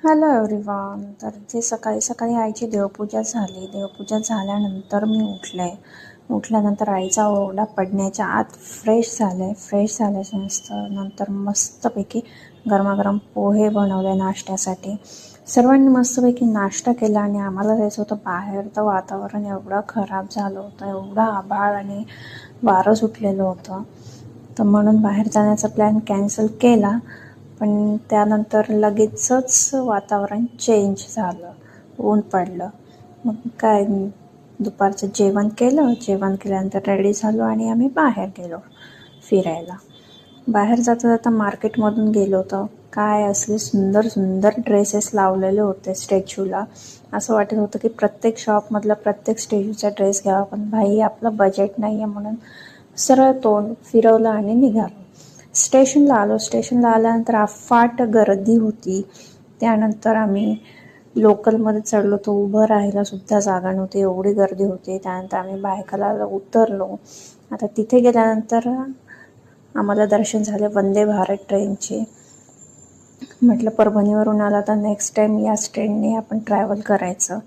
Hello everyone. तर ते सकाळी सकाळी आईची देवपूजा झाली. देवपूजा झाल्यानंतर मी उठल्यानंतर आईचा ओरडा पडण्याच्या आत फ्रेश झाले. फ्रेश झाल्याच्या नंतर मस्तपैकी गरमागरम पोहे बनवले नाश्त्यासाठी. सर्वांनी मस्तपैकी नाश्ता केला आणि आम्हाला जायचं होतं बाहेर. तर वातावरण एवढं खराब झालं होतं, एवढं आभाळ आणि वारं सुटलेलं होतं, तर म्हणून बाहेर जाण्याचा प्लॅन कॅन्सल केला. पण त्यानंतर लगेचच वातावरण चेंज झालं, ऊन पडलं. मग काय, दुपारचं जेवण केलं. जेवण केल्यानंतर रेडी झालो आणि आम्ही बाहेर गेलो फिरायला. बाहेर जाता जाता मार्केटमधून गेलो होतो. काय असले सुंदर सुंदर ड्रेसेस लावलेले होते स्टॅच्यूला. असं वाटत होतं की प्रत्येक शॉपमधला प्रत्येक स्टॅच्यूचा ड्रेस घ्यावा, पण भाई आपलं बजेट नाही आहे म्हणून सरळ तोंड फिरवलं आणि निघालो. स्टेशनला आलो. स्टेशनला आल्यानंतर अफाट गर्दी होती. त्यानंतर आम्ही लोकलमध्ये चढलो, तो उभं राहायलासुद्धा जागा नव्हती, एवढी गर्दी होती. त्यानंतर आम्ही बायकाला उतरलो. आता तिथे गेल्यानंतर आम्हाला दर्शन झाले वंदे भारत ट्रेनचे. म्हटलं परभणीवरून आला तर नेक्स्ट टाईम याच ट्रेनने आपण ट्रॅव्हल करायचं.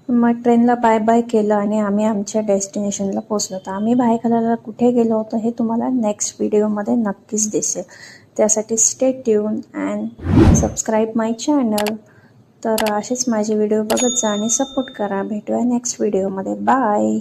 मग ट्रेनला बाय बाय केलं आणि आम्ही आमच्या डेस्टिनेशनला पोचलो. तर आम्ही भायखळ्याला कुठे गेलो होतो हे तुम्हाला नेक्स्ट व्हिडिओमध्ये नक्कीच दिसेल. त्यासाठी stay tune and subscribe my channel. तर असेच माझे व्हिडिओ बघत जा आणि सपोर्ट करा. भेटूया नेक्स्ट व्हिडिओमध्ये. बाय.